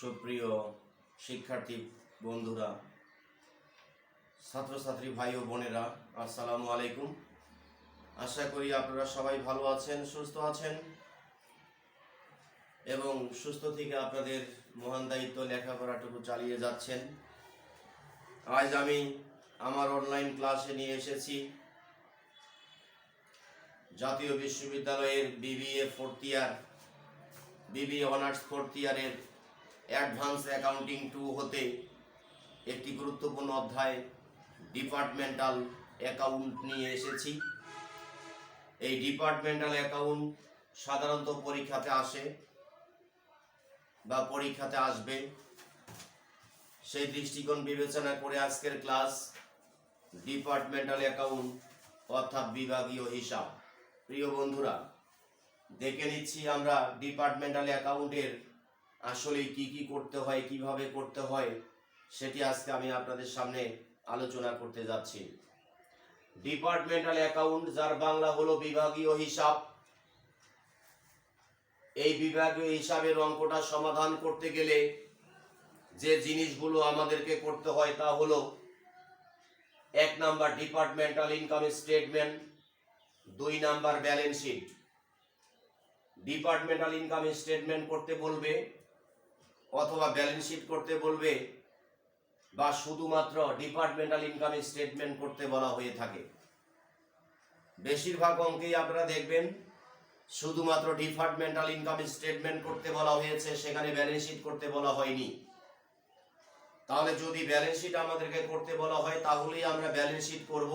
সুপ্রিয় শিক্ষার্থী বন্ধুরা, ছাত্রছাত্রী ভাই ও বোনেরা, আসসালামু আলাইকুম। আশা করি আপনারা সবাই ভালো আছেন, সুস্থ আছেন এবং সুস্থ থেকে আপনাদের মহান দায়িত্ব লেখাপড়াটুকু চালিয়ে যাচ্ছেন। আজ আমি আমার অনলাইন ক্লাসে নিয়ে এসেছি জাতীয় বিশ্ববিদ্যালয়ের বিবিএ অনার্স ফোর্থ ইয়ারের অ্যাডভান্স অ্যাকাউন্টিং 2 হতে একটি গুরুত্বপূর্ণ অধ্যায় ডিপার্টমেন্টাল অ্যাকাউন্ট নিয়ে এসেছি। এই ডিপার্টমেন্টাল অ্যাকাউন্ট সাধারণত পরীক্ষাতে আসে বা পরীক্ষাতে আসবে, সেই দৃষ্টিকোণ বিবেচনা করে আজকের ক্লাস ডিপার্টমেন্টাল অ্যাকাউন্ট অর্থাৎ বিভাগীয় হিসাব। প্রিয় বন্ধুরা, দেখে নিচ্ছি আমরা ডিপার্টমেন্টাল অ্যাকাউন্টের আসলে কি কি করতে হয়, কিভাবে করতে হয়, সেটি আজকে আমি আপনাদের সামনে আলোচনা করতে যাচ্ছি। ডিপার্টমেন্টাল অ্যাকাউন্ট, যার বাংলা হলো বিভাগীয় হিসাব। এই বিভাগীয় হিসাবের অঙ্কটা সমাধান করতে গেলে যে জিনিসগুলো আমাদেরকে করতে হয় তা হলো 1 number departmental income statement, 2 number balance sheet. Departmental income statement করতে বলবে অথবা ব্যালেন্স শিট করতে বলবে বা শুধুমাত্র ডিপার্টমেন্টাল ইনকাম স্টেটমেন্ট করতে বলা হয়ে থাকে। বেশিরভাগ অঙ্কেই আপনারা দেখবেন শুধুমাত্র ডিপার্টমেন্টাল ইনকাম স্টেটমেন্ট করতে বলা হয়েছে, সেখানে ব্যালেন্স শিট করতে বলা হয়নি। তাহলে যদি ব্যালেন্স শিট আমাদেরকে করতে বলা হয় তাহলেই আমরা ব্যালেন্স শিট করব,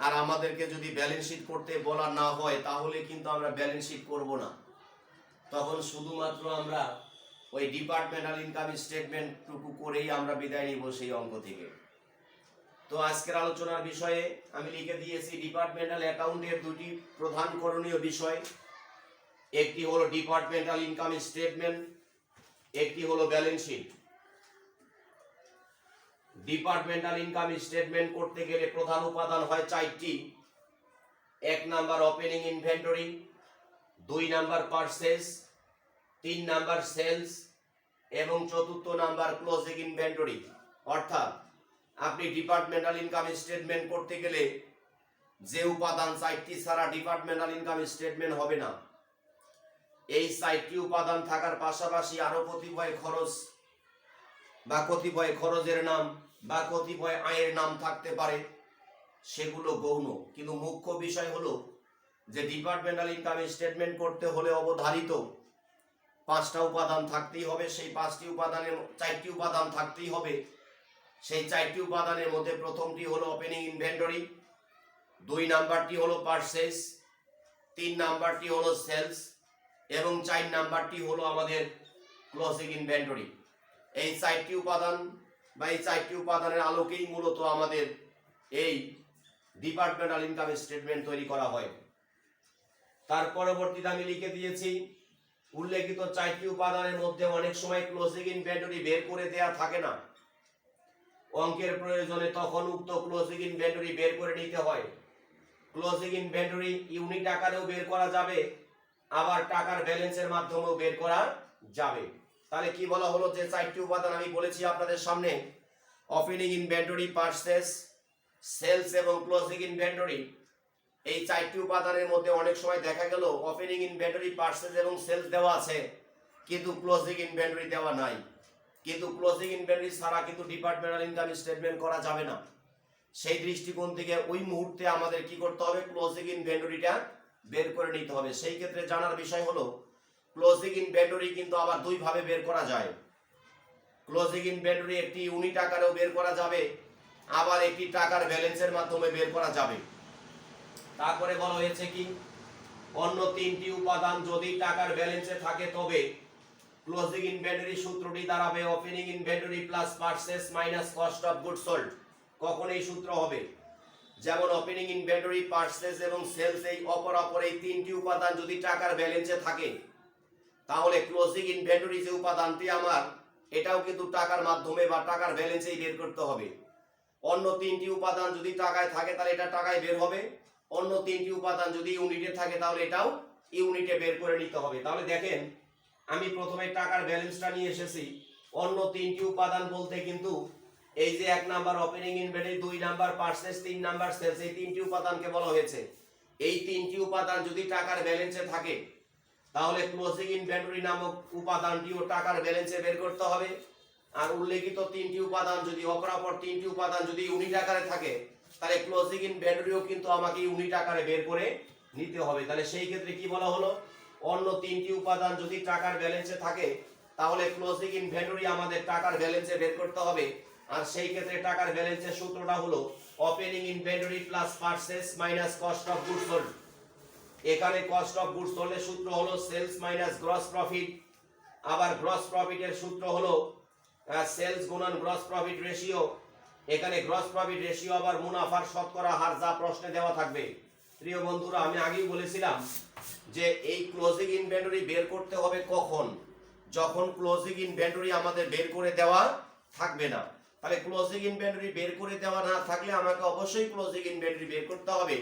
আর আমাদেরকে যদি ব্যালেন্স শিট করতে বলা না হয় তাহলে কিন্তু আমরা ব্যালেন্স শিট করব না। তখন শুধুমাত্র আমরা ওই ডিপার্টমেন্টাল ইনকাম স্টেটমেন্টটুকু করেই আমরা বিদায় নিব সেই অঙ্ক থেকে। তো আজকের আলোচনার বিষয়ে আমি লিখে দিয়েছি ডিপার্টমেন্টাল অ্যাকাউন্টের 2টি প্রধান করণীয় বিষয়। একটি হলো ডিপার্টমেন্টাল ইনকাম স্টেটমেন্ট, একটি হলো balance sheet. Departmental income statement করতে গেলে প্রধান উপাদান হয় 4টি। 1 number opening inventory, 2 number purchase, 3 number sales এবং 4 নাম্বার ক্লোজিং ইনভেন্টরি। অর্থাৎ আপনি ডিপার্টমেন্টাল ইনকাম স্টেটমেন্ট করতে গেলে যে উপাদান 4টি ছাড়া ডিপার্টমেন্টাল ইনকাম স্টেটমেন্ট হবে না। এই 4টি উপাদান থাকার পাশাপাশি আরো কতিপয় খরচ বা কতিপয় খরচের নাম বা কতিপয় আয়ের নাম থাকতে পারে, সেগুলো গৌণ। কিন্তু মুখ্য বিষয় হলো যে ডিপার্টমেন্টাল ইনকাম স্টেটমেন্ট করতে হলে অবধারিত 5টা উপাদান থাকতেই হবে। সেই 5টি উপাদানের 4টি উপাদান থাকতেই হবে। সেই 4টি উপাদানের মধ্যে প্রথমটি হলো ওপেনিং ইনভেন্টরি, 2 নাম্বারটি হলো পারচেজ, 3 নাম্বারটি হলো সেলস এবং 4 নাম্বারটি হলো আমাদের ক্লোজিং ইনভেন্টরি। এই 4টি উপাদান বা এই 4টি উপাদানের আলোকেই মূলত আমাদের এই ডিপার্টমেন্টাল ইনকাম স্টেটমেন্ট তৈরি করা হয়। তার পরবর্তীতে আমি লিখে দিয়েছি উল্লেখিত 4টি উপাদানের মধ্যে অনেক সময় ক্লোজিং ইনভেন্টরি বের করে দেয়া থাকে না। অঙ্কের প্রয়োজনে তখন উক্ত ক্লোজিং ইনভেন্টরি বের করে নিতে হয়। ক্লোজিং ইনভেন্টরি ইউনিট আকারেও বের করা যাবে, আবার টাকার ব্যালেন্সের মাধ্যমেও বের করা যাবে। তাহলে কি বলা হলো, যে 4টি উপাদান আমি বলেছি আপনাদের সামনে, ওপেনিং ইনভেন্টরি, পারচেজ, সেলস এবং ক্লোজিং ইনভেন্টরি। এই 4টি উপাদানের মধ্যে অনেক সময় দেখা গেল ওপেনিং ইনভেন্টরি, পারচেজ এবং সেলস দেওয়া আছে কিন্তু ক্লোজিং ইনভেন্টরি দেওয়া নাই। কিন্তু ক্লোজিং ইনভেন্টরি ছাড়া কিন্তু ডিপার্টমেন্টাল ইনকাম স্টেটমেন্ট করা যাবে না। সেই দৃষ্টিকোণ থেকে ওই মুহূর্তে আমাদের কি করতে হবে, ক্লোজিং ইনভেন্টরিটা বের করে নিতে হবে। সেই ক্ষেত্রে জানার বিষয় হলো ক্লোজিং ইনভেন্টরি কিন্তু আবার 2 ভাবে বের করা যায়। ক্লোজিং ইনভেন্টরি একটি ইউনিট আকারেও বের করা যাবে, আবার একটি টাকার ব্যালেন্সের মাধ্যমে বের করা যাবে। তারপরে বলা হয়েছে কি, অন্য 3টি উপাদান যদি টাকার ব্যালেন্সে থাকে তবে ক্লোজিং ইনভেন্টরি সূত্রটি দাঁড়াবে opening inventory plus purchase minus cost of goods sold. কখন এই সূত্র হবে, যেমন ওপেনিং ইনভেন্টরি, পারচেজ এবং সেলস, এই অপর এই 3টি উপাদান যদি টাকার ব্যালেন্সে থাকে তাহলে ক্লোজিং ইনভেন্টরি যে উপাদানটি আমার, এটাও কিন্তু টাকার মাধ্যমে বা টাকার ব্যালেন্সেই বের করতে হবে। অন্য 3টি উপাদান যদি টাকায় থাকে তাহলে এটা টাকায় বের হবে, অন্য 3টি উপাদান যদি ইউনিটে থাকে তাহলে এটাও ইউনিটে বের করে নিতে হবে। তাহলে দেখেন আমি প্রথমে টাকার ব্যালেন্সটা নিয়ে এসেছি। অন্য তিনটি উপাদান বলতে কিন্তু এই যে 1 number opening inventory, 2 number purchase, 3 number sales, এই তিনটি উপাদানকে বলা হয়েছে। এই তিনটি উপাদান যদি টাকার ব্যালেন্সে থাকে তাহলে ক্লোজিং ইনভেন্টরি নামক উপাদানটিও টাকার ব্যালেন্সে বের করতে হবে। আর উল্লেখিত তিনটি উপাদান যদি অপরাপর তিনটি উপাদান যদি ইউনিট আকারে থাকে তাহলে ক্লোজিং ইনভেন্টরিও কিন্তু আমাকে ইউনিট আকারে বের করে নিতে হবে। তাহলে সেই ক্ষেত্রে কি বলা হলো, অন্য তিনটি উপাদান যদি টাকার ব্যালেন্সে থাকে তাহলে ক্লোজিং ইনভেন্টরি আমাদের টাকার ব্যালেন্সে বের করতে হবে। আর সেই ক্ষেত্রে টাকার ব্যালেন্সের সূত্রটা হলো opening inventory plus purchase minus cost of goods sold. এখানে কস্ট অফ গুডস সোল্ড এর সূত্র হলো সেলস মাইনাস গ্রস প্রফিট। আবার গ্রস প্রফিটের সূত্র হলো সেলস গুণন গ্রস প্রফিট রেশিও। এখানে গ্রস প্রফিট রেশিও আবার মুনাফার শতকরা হার যা প্রশ্নে দেওয়া থাকবে। প্রিয় বন্ধুরা, আমি আগেই বলেছিলাম যে এই ক্লোজিং ইনভেন্টরি বের করতে হবে কখন, যখন ক্লোজিং ইনভেন্টরি আমাদের বের করে দেওয়া থাকবে না। তাহলে ক্লোজিং ইনভেন্টরি বের করে দেওয়া না থাকলে আমাকে অবশ্যই ক্লোজিং ইনভেন্টরি বের করতে হবে।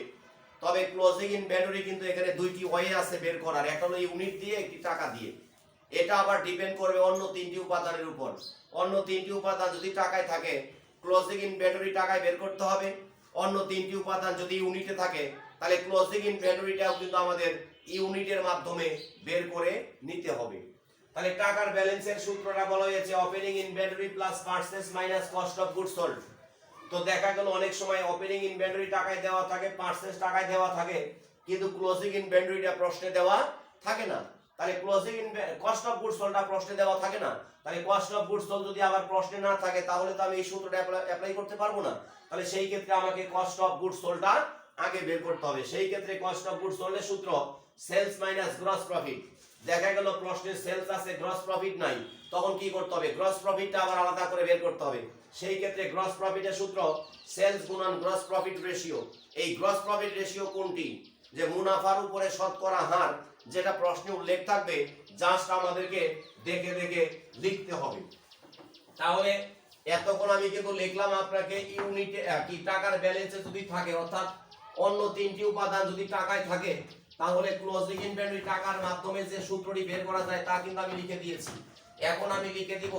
তবে ক্লোজিং ইনভেন্টরি কিন্তু এখানে দুইটি ওয়ে আছে বের করার, একটা হলো ইউনিট দিয়ে, একটি টাকা দিয়ে। এটা আবার ডিপেন্ড করবে অন্য তিনটি উপাদানের উপর। অন্য তিনটি উপাদান যদি টাকায় থাকে ক্লোজিং ইনভেন্টরি টাকায় বের করতে হবে। অন্য তিনটি উপাদান যদি ইউনিটে থাকে তাহলে ক্লোজিং ইনভেন্টরিটাও কিন্তু আমাদের ইউনিটের মাধ্যমে বের করে নিতে হবে। তাহলে টাকার ব্যালেন্সের সূত্রটা বলা হয়েছে opening inventory plus purchase minus cost of goods sold. তো দেখা গেল অনেক সময় ওপেনিং ইনভেন্টরি টাকায় দেওয়া থাকে, পারচেজ টাকায় দেওয়া থাকে, কিন্তু ক্লোজিং ইনভেন্টরিটা প্রশ্নে দেওয়া থাকে না। তাহলে ক্লোজিং কস্ট অফ গুডস সোল্ডটা প্রশ্নে দেওয়া থাকে না। তাহলে কস্ট অফ গুডস সোল্ড যদি আবার প্রশ্নে না থাকে তাহলে তো আমি এই সূত্রটা অ্যাপ্লাই করতে পারবো না। তাহলে সেই ক্ষেত্রে আমাকে কস্ট অফ গুডস সোল্ডটা আগে বের করতে হবে। সেই ক্ষেত্রে কস্ট অফ গুডস সোল্ডের সূত্র সেলস মাইনাস গ্রস প্রফিট। দেখা গেল প্রশ্নে সেলস আছে, গ্রস প্রফিট নাই, তখন কি করতে হবে, গ্রস প্রফিটটা আবার আলাদা করে বের করতে হবে। সেই ক্ষেত্রে গ্রস প্রফিটের সূত্র সেলস গুণন গ্রস প্রফিট রেশিও। এই গ্রস প্রফিট রেশিও কোনটি, যে মুনাফার উপরে শতকরা হার, যেটা প্রশ্নে উল্লেখ থাকবে, জাস্ট আমাদেরকে দেখে দেখে লিখতে হবে। তাহলে এতক্ষণ আমি কিন্তু লিখলাম আপনাকে ইউনিটে কি টাকার ব্যালেন্সে যদি থাকে, অর্থাৎ অন্য তিনটি উপাদান যদি টাকায় থাকে তাহলে ক্লোজিং ইনভেন্টরি টাকার মাধ্যমে যে সূত্রটি বের করা যায় তা কিন্তু আমি লিখে দিয়েছি। এখন আমি লিখে দিব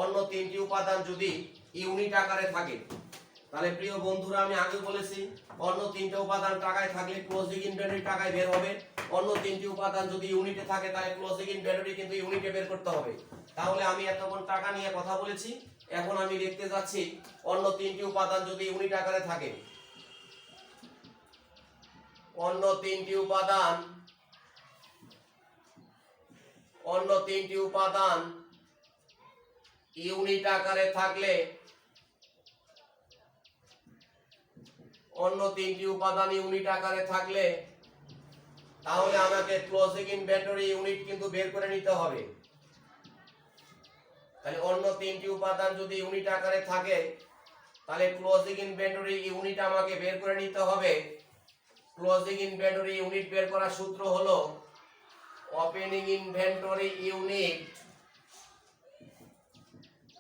অন্য তিনটি উপাদান যদি ইউনিট আকারে থাকে। তাহলে প্রিয় বন্ধুরা, আমি আগে বলেছি অন্য তিনটি উপাদান টাকায় থাকলে ক্লোজিং ইনভেন্টরি টাকায় বের হবে। অন্য তিনটি উপাদান যদি ইউনিটে থাকে তাহলে ক্লোজিং ইনভেন্টরি কিন্তু ইউনিটে বের করতে হবে। তাহলে আমি এতক্ষণ টাকা নিয়ে কথা বলেছি, এখন আমি লিখতে যাচ্ছি অন্য তিনটি উপাদান যদি ইউনিট আকারে থাকে। অন্য তিনটি উপাদান ইউনিট আকারে থাকলে, অন্য তিনটি উপাদান ইউনিট আকারে থাকলে তাহলে আমাকে ক্লোজিং ইনভেন্টরি ইউনিট কিন্তু বের করে নিতে হবে। তাহলে অন্য তিনটি উপাদান যদি ইউনিট আকারে থাকে তাহলে ক্লোজিং ইনভেন্টরি ইউনিট আমাকে বের করে নিতে হবে। ক্লোজিং ইনভেন্টরি ইউনিট বের করার সূত্র হলো opening inventory unit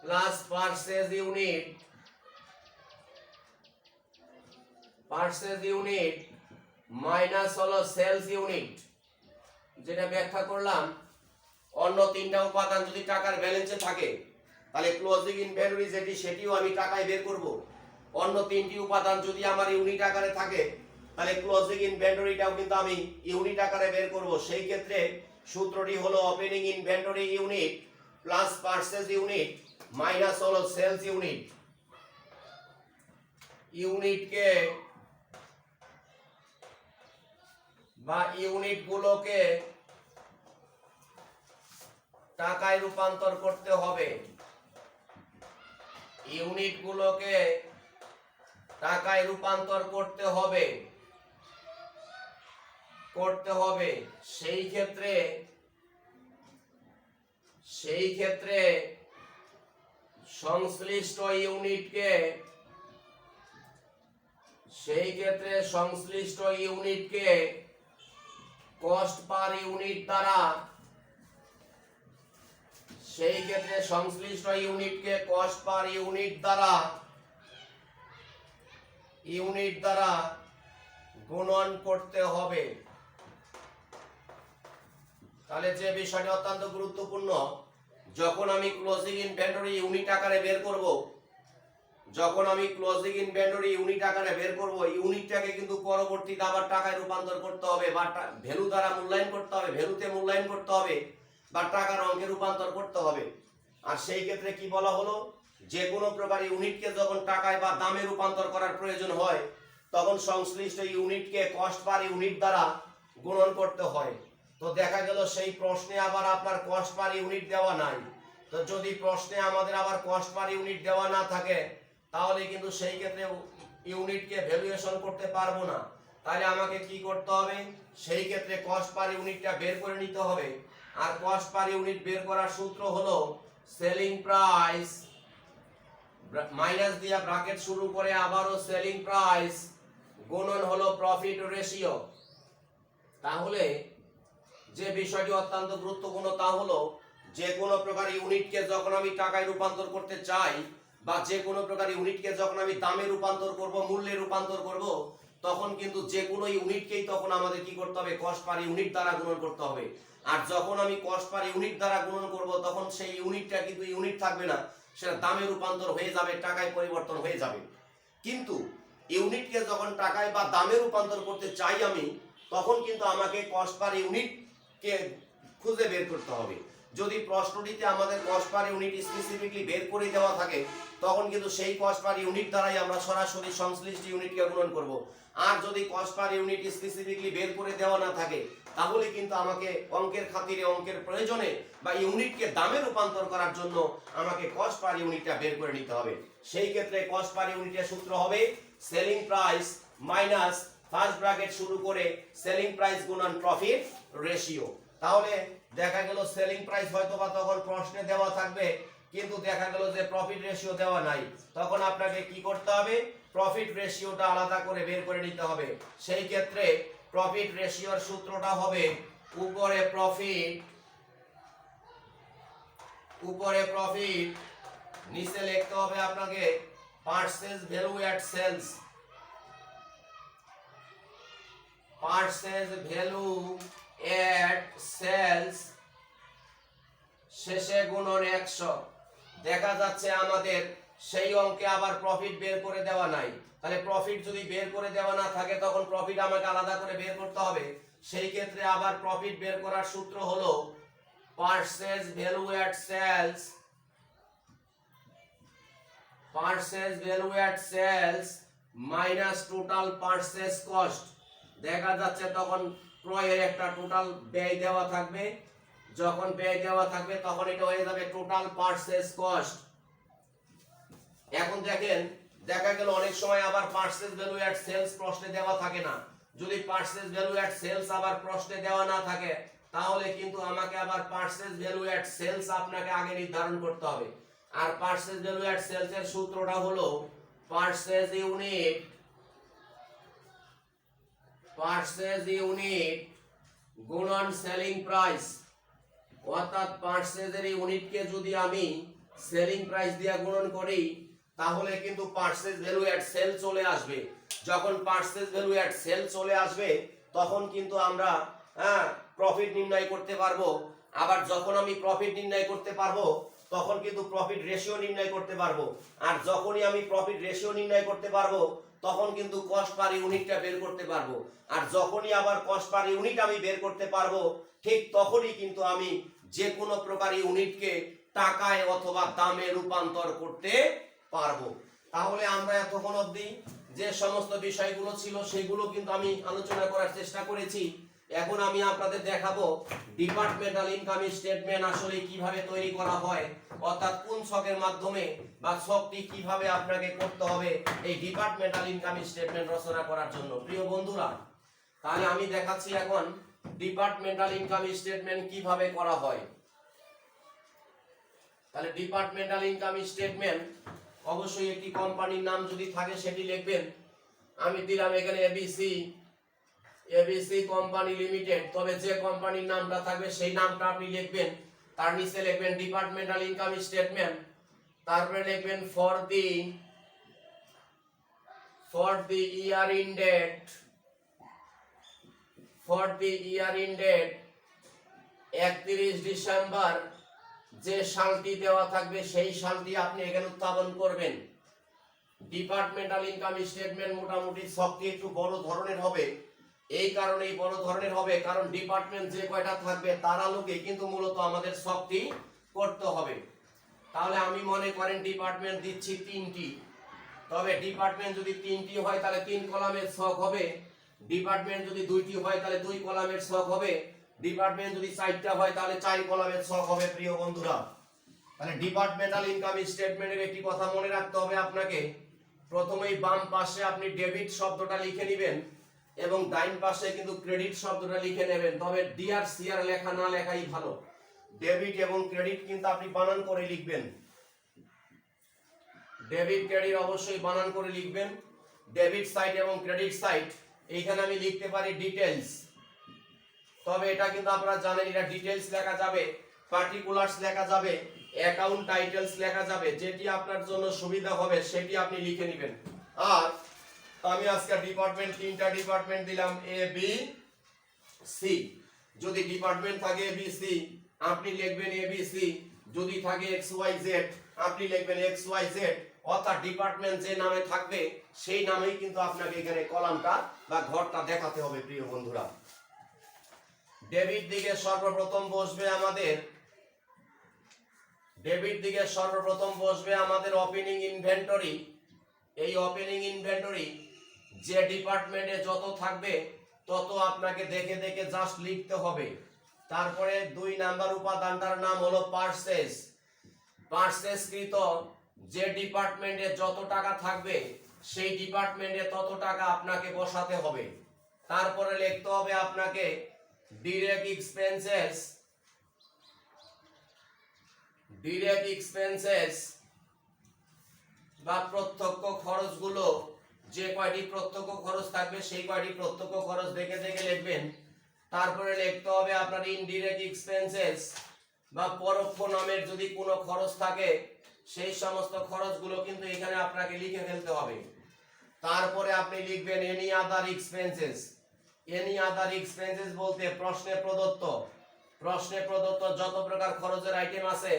plus purchase unit minus হলো সেলস ইউনিট। যেটা ব্যাখ্যা করলাম, অন্য তিনটা উপাদান যদি টাকার ব্যালেন্সে থাকে তাহলে ক্লোজিং ইনভেন্টরি যেটি সেটিও আমি টাকায় বের করব। অন্য তিনটি উপাদান যদি আমার ইউনিট আকারে থাকে তাহলে ক্লোজিং ইনভেন্টরিটাও কিন্তু আমি ইউনিট আকারে বের করব। সেই ক্ষেত্রে সূত্রটি হলো opening inventory unit plus purchase unit minus হলো সেলস ইউনিট। ইউনিটকে বা ইউনিটগুলোকে টাকায় রূপান্তর করতে হবে। ইউনিটগুলোকে টাকায় রূপান্তর করতে হবে। সেই ক্ষেত্রে সংশ্লিষ্ট ইউনিটকে কস্ট পার ইউনিট দ্বারা গুণন করতে হবে। তাহলে যে বিষয়টি অত্যন্ত গুরুত্বপূর্ণ, যখন আমি ক্লোজিং ইনভেন্টরি ইউনিট আকারে বের করব, যখন আমি ক্লোজিং ইনভেন্টরি ইউনিট আকারে বের করব, ইউনিটটাকে কিন্তু পরবর্তীতে আবার টাকায় রূপান্তর করতে হবে বা ভ্যালু দ্বারা মূল্যায়ন করতে হবে, ভ্যালুতে মূল্যায়ন করতে হবে বা টাকার অঙ্কে রূপান্তর করতে হবে। আর সেই ক্ষেত্রে কি বলা হলো, যে কোনো প্রকার ইউনিটকে যখন টাকায় বা দামে রূপান্তর করার প্রয়োজন হয় তখন সংশ্লিষ্ট ইউনিটকে কস্ট পার ইউনিট দ্বারা গুণন করতে হয়। তো দেখা গেল সেই প্রশ্নে আবার আপনার কস্ট পার ইউনিট দেওয়া নাই। তো যদি প্রশ্নে আমাদের আবার কস্ট পার ইউনিট দেওয়া না থাকে তাহলে কিন্তু সেই ক্ষেত্রে ইউনিটকে ভ্যালুয়েশন করতে পারবো না। তাহলে আমাকে কি করতে হবে, সেই ক্ষেত্রে কস্ট পার ইউনিটটা বের করে নিতে হবে। আর কস্ট পার ইউনিট বের করার সূত্র হলো সেলিং প্রাইস মাইনাস দিয়ে ব্র্যাকেট শুরু করে আবারও সেলিং প্রাইস গুণন হলো প্রফিট রেশিও। তাহলে যে বিষয়টি অত্যন্ত গুরুত্বপূর্ণ তা হলো, যে কোনো প্রকার ইউনিটকে যখন আমি টাকায় রূপান্তর করতে চাই বা যে কোনো প্রকার ইউনিটকে যখন আমি দামে রূপান্তর করব, মূল্যে রূপান্তর করব, তখন কিন্তু যে কোনো ইউনিটকেই তখন আমাদের কি করতে হবে, কস্ট পার ইউনিট দ্বারা গুণন করতে হবে। আর যখন আমি কস্ট পার ইউনিট দ্বারা গুণন করব তখন সেই ইউনিটটা কিন্তু ইউনিট থাকবে না, সেটা দামে রূপান্তর হয়ে যাবে, টাকায় পরিবর্তন হয়ে যাবে। কিন্তু ইউনিটকে যখন টাকায় বা দামে রূপান্তর করতে চাই আমি, তখন কিন্তু আমাকে কস্ট পার ইউনিটকে খুঁজে বের করতে হবে। যদি প্রশ্নটিতে আমাদের কস্ট পার ইউনিট স্পেসিফিকলি বের করে দেওয়া থাকে তখন কিন্তু সেই কস্ট পার ইউনিট দ্বারাই আমরা সরাসরি সংশ্লিষ্ট ইউনিটকে গুণন করব। আর যদি কস্ট পার ইউনিট স্পেসিফিকলি বের করে দেওয়া না থাকে তাহলে কিন্তু আমাকে অঙ্কের খাতিরে, অঙ্কের প্রয়োজনে বা ইউনিটকে দামে রূপান্তর করার জন্য আমাকে কস্ট পার ইউনিটটা বের করে নিতে হবে। সেই ক্ষেত্রে কস্ট পার ইউনিটের সূত্র হবে selling price minus first bracket শুরু করে সেলিং প্রাইস গুণন প্রফিট রেশিও। তাহলে দেখা গেল সেলিং প্রাইস হয়তো বা তখন প্রশ্নে দেওয়া থাকবে কিন্তু দেখা গেল যে প্রফিট রেশিও দেওয়া নাই, তখন আপনাকে কি করতে হবে, প্রফিট রেশিওটা আলাদা করে বের করে নিতে হবে। সেই ক্ষেত্রে প্রফিট রেশিওর সূত্রটা হবে উপরে প্রফিট নিচে লিখতে হবে আপনাকে purchase value at sales, purchase value at sales শেষে গুণন 100। দেখা যাচ্ছে আমাদের সেই অঙ্কে আবার প্রফিট বের করে দেওয়া নাই। তাহলে প্রফিট যদি বের করে দেওয়া না থাকে তখন প্রফিট আমাকে আলাদা করে বের করতে হবে। সেই ক্ষেত্রে আবার প্রফিট বের করার সূত্র হলো purchase value at sales, purchase value at sales minus total purchase cost. দেখা যাচ্ছে তখন ক্রয়ের একটা টোটাল ব্যয় দেওয়া থাকবে, যখন ব্যয় দেওয়া থাকবে তখন এটা হয়ে যাবে টোটাল পারচেজ কস্ট। এখন দেখেন, দেখা গেল অনেক সময় আবার পারচেজ ভ্যালু এট সেলস প্রশ্নে দেওয়া থাকে না। যদি পারচেজ ভ্যালু এট সেলস আবার প্রশ্নে দেওয়া না থাকে তাহলে কিন্তু আমাকে আবার পারচেজ ভ্যালু এট সেলস আপনাকে আগে নির্ধারণ করতে হবে। আর পারচেজ ভ্যালু এট সেলস এর সূত্রটা হলো পারচেজ ইউনিট গুণন সেলিং প্রাইস। অর্থাৎ পারচেজের ইউনিটকে যদি আমি সেলিং প্রাইস দিয়ে গুণন করি তাহলে কিন্তু পারচেজ ভ্যালু এট সেল চলে আসবে। যখন পারচেজ ভ্যালু এট সেল চলে আসবে তখন কিন্তু আমরা প্রফিট নির্ণয় করতে পারবো। আবার যখন আমি প্রফিট নির্ণয় করতে পারবো তখন কিন্তু প্রফিট রেশিও নির্ণয় করতে পারবো। আর যখনই আমি প্রফিট রেশিও নির্ণয় করতে পারবো তখন কিন্তু কস্ট পার ইউনিটটা বের করতে পারবো। আর যখনই আবার কস্ট পার ইউনিট আমি বের করতে পারবো ঠিক তখনই কিন্তু আমি যে কোনো প্রকার ইউনিটকে টাকায় অথবা দামে রূপান্তর করতে পারবো। তাহলে আমরা এতক্ষণ অবধি যে সমস্ত বিষয়গুলো ছিল সেগুলো কিন্তু আমি আলোচনা করার চেষ্টা করেছি। এখন আমি আপনাদের দেখাবো ডিপার্টমেন্টাল ইনকাম স্টেটমেন্ট আসলে কিভাবে তৈরি করা হয়, অর্থাৎ কোন ছকের মাধ্যমে বা ছকটি কিভাবে আপনাকে করতে হবে এই ডিপার্টমেন্টাল ইনকাম স্টেটমেন্ট রচনা করার জন্য। প্রিয় বন্ধুরা, তাহলে আমি দেখাচ্ছি এখন ডিপার্টমেন্টাল ইনকাম স্টেটমেন্ট কিভাবে করা হয়। তাহলে ডিপার্টমেন্টাল ইনকাম স্টেটমেন্ট অবশ্যই একটি কোম্পানির নাম যদি থাকে সেটি লিখবেন। আমি দিলাম এখানে এবিসি কোম্পানি লিমিটেড, তবে যে কোম্পানির নামটা থাকবে সেই নামটা আপনি লিখবেন। তার নিচে লিখবেন ডিপার্টমেন্টাল ইনকাম স্টেটমেন্ট, তারপরে লিখবেন for the year in date 31 December যে সালটি দেওয়া থাকবে সেই সালটি আপনি এখানে উত্থাপন করবেন। ডিপার্টমেন্টাল ইনকাম স্টেটমেন্ট মোটামুটি সবটি একটু বড় ধরনের হবে। এই কারণেই বড় ধরনের হবে কারণ ডিপার্টমেন্ট যে কয়টা থাকবে তার আলোকে কিন্তু মূলত আমাদের সবটি করতে হবে। তাহলে আমি মনে করেন ডিপার্টমেন্ট দিচ্ছি 3টি, তবে ডিপার্টমেন্ট যদি 3টি হয় তাহলে 3 কলামের ছক হবে। ডিপার্টমেন্ট যদি 2টি হয় তাহলে 2 কলামের ছক হবে। ডিপার্টমেন্ট যদি 4টা হয় তাহলে 4 কলামের ছক হবে। প্রিয় বন্ধুরা, তাহলে ডিপার্টমেন্টাল ইনকাম স্টেটমেন্টের একটি কথা মনে রাখতে হবে আপনাকে। প্রথমেই বাম পাশে আপনি ডেবিট শব্দটা লিখে নেবেন এবং ডাইন পাশে কিন্তু ক্রেডিট শব্দটা লিখে নেবেন। তবে ডিআর সিআর লেখা না লেখাই ভালো। ডেবিট এবং ক্রেডিট কিন্তু আপনি বানান করে লিখবেন। ডেবিট ক্রেডিট অবশ্যই বানান করে লিখবেন। ডেবিট সাইড এবং ক্রেডিট সাইড এইখানে আমি লিখতে পারি ডিটেইলস, তবে এটা কিন্তু আপনারা জানেন এটা ডিটেইলস লেখা যাবে, পার্টিকুলারস লেখা যাবে, অ্যাকাউন্ট টাইটেলস লেখা যাবে। যেটি আপনার জন্য সুবিধা হবে সেটি আপনি লিখে নেবেন। আর আমি আজকে ডিপার্টমেন্ট 3টা ডিপার্টমেন্ট দিলাম এ বি সি। যদি ডিপার্টমেন্ট থাকে এ বি সি আপনি লিখবেন এ বি সি, যদি থাকে এক্স ওয়াই জেড আপনি লিখবেন এক্স ওয়াই জেড। অর্থাৎ ডিপার্টমেন্ট যে নামে থাকবে সেই নামেই কিন্তু আপনাকে এখানে কলামটা বা ঘরটা দেখাতে হবে। প্রিয় বন্ধুরা, ডেবিট দিকে সর্বপ্রথম বসবে আমাদের ওপেনিং ইনভেন্টরি। এই ওপেনিং ইনভেন্টরি যে ডিপার্টমেন্টে যত থাকবে তত আপনাকে দেখে দেখে জাস্ট লিখতে হবে। তারপরে 2 নাম্বার উপাদানটার নাম হলো পারচেজ। পারচেজকৃত যে ডিপার্টমেন্টে যত টাকা থাকবে সেই ডিপার্টমেন্টে তত টাকা আপনাকে বসাতে হবে। তারপরে লিখতে হবে আপনাকে ডিরেক্ট এক্সপেন্সেস বা প্রত্যক্ষ খরচগুলো, যে কয়টি প্রত্যক্ষ খরচ থাকবে সেই কয়টি প্রত্যক্ষ খরচ দেখে দেখে লিখবেন। তারপরে লিখতে হবে আপনার ইনডিরেক্ট এক্সপেন্সেস বা পরোক্ষ নামের যদি কোনো খরচ থাকে সেই সমস্ত খরচগুলো কিন্তু এখানে আপনাকে লিখে ফেলতে হবে। তারপরে আপনি লিখবেন any other expenses. Any other expenses বলতে প্রশ্নে প্রদত্ত যত প্রকার খরচের আইটেম আছে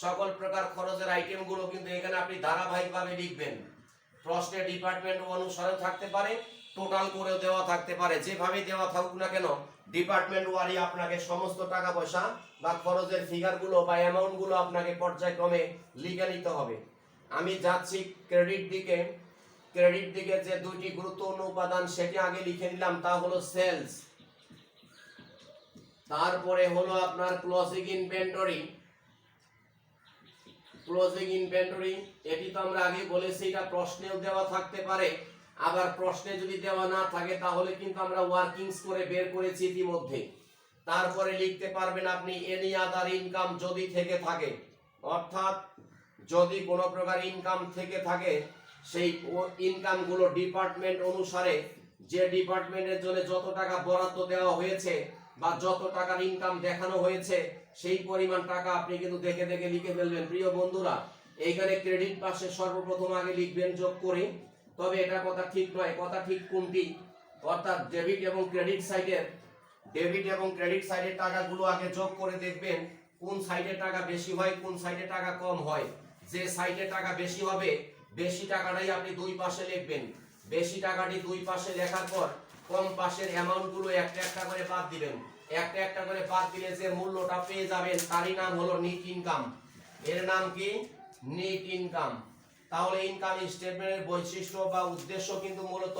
সকল প্রকার খরচের আইটেমগুলো কিন্তু এখানে আপনি ধারাবাহিকভাবে লিখবেন। প্রশ্নে ডিপার্টমেন্ট অনুসারে থাকতে পারে, টোটাল করে দেওয়া থাকতে পারে, যেভাবে দেওয়া থাকুক না কেন ডিপার্টমেন্ট ওয়ারি আপনাকে সমস্ত টাকা পয়সা বা খরচের ফিগারগুলো বা অ্যামাউন্টগুলো আপনাকে পর্যায়ক্রমে লিখে নিতে হবে। আমি যাচ্ছি ক্রেডিট দিকে যে 2টি গুরুত্বপূর্ণ উপাদান সেটি আগে লিখে নিলাম, তা হলো সেলস। তারপরে হলো আপনার ক্লোজিং ইনভেন্টরি। এটি তো আমরা আগে বলেছি এটা প্রশ্নেও দেওয়া থাকতে পারে, আবার প্রশ্নে যদি দেওয়া না থাকে তাহলে কিন্তু আমরা ওয়ার্কিংস করে বের করেছি ইতিমধ্যে। তারপরে লিখতে পারবেন আপনি এনি আদার ইনকাম যদি থেকে থাকে, অর্থাৎ যদি কোনো প্রকার ইনকাম থেকে থাকে সেই ইনকামগুলো ডিপার্টমেন্ট অনুসারে যে ডিপার্টমেন্টের জন্য যত টাকা বরাদ্দ দেওয়া হয়েছে বা যত টাকার ইনকাম দেখানো হয়েছে সেই পরিমাণ টাকা আপনি কিন্তু দেখে দেখে লিখে ফেলবেন। প্রিয় বন্ধুরা, এইখানে ক্রেডিট পাশে সর্বপ্রথম আগে লিখবেন যোগ করে, তবে এটা কথা ঠিক নয়। কথা ঠিক কোনটি? অর্থাৎ ডেবিট এবং ক্রেডিট সাইডের টাকাগুলো আগে যোগ করে দেখবেন কোন সাইডে টাকা বেশি হয় কোন সাইডে টাকা কম হয়। যে সাইডে টাকা বেশি হবে বেশি টাকাটাই আপনি 2 পাশে লিখবেন। বেশি টাকাটি 2 পাশে লেখার পর কম পাশের অ্যামাউন্টগুলো একটা একটা করে বাদ দিবেন। একটা একটা করে বাদ দিলে যে মূল্যটা পেয়ে যাবেন তারই নাম হলো নেট ইনকাম। এর নাম কি? Net income. তাহলে ইনকাম স্টেটমেন্টের বৈশিষ্ট্য বা উদ্দেশ্য কিন্তু মূলত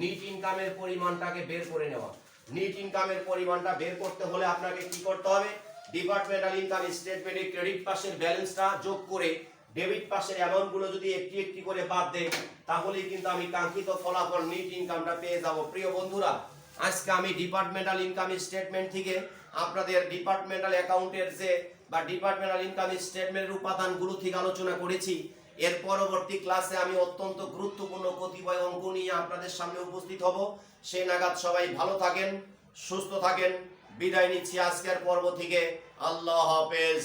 নেট ইনকামের পরিমাণটাকে বের করে নেওয়া। নেট ইনকামের পরিমাণটা বের করতে হলে আপনাকে কি করতে হবে? ডিপার্টমেন্টাল ইনকাম স্টেটমেন্টে ক্রেডিট পাশের ব্যালেন্সটা যোগ করে ডেবিট পাশের অ্যামাউন্টগুলো যদি একটি একটি করে বাদ দেই তাহলে কিন্তু আমি কাঙ্ক্ষিত ফলাফল নেট ইনকামটা পেয়ে যাব। প্রিয় বন্ধুরা, আজকে আমি ডিপার্টমেন্টাল ইনকাম স্টেটমেন্ট থেকে আপনাদের ডিপার্টমেন্টাল অ্যাকাউন্টের যে বা ডিপার্টমেন্টাল ইনকাম স্টেটমেন্টের উপাদানগুলো থেকে আলোচনা করেছি। এর পরবর্তী ক্লাসে আমি অত্যন্ত গুরুত্বপূর্ণ কতিপয় অঙ্ক নিয়ে আপনাদের সামনে উপস্থিত হব। সেই নাগাদ সবাই ভালো থাকেন, সুস্থ থাকেন। বিদায় নিচ্ছি আজকের পর্ব থেকে। আল্লাহ হাফেজ।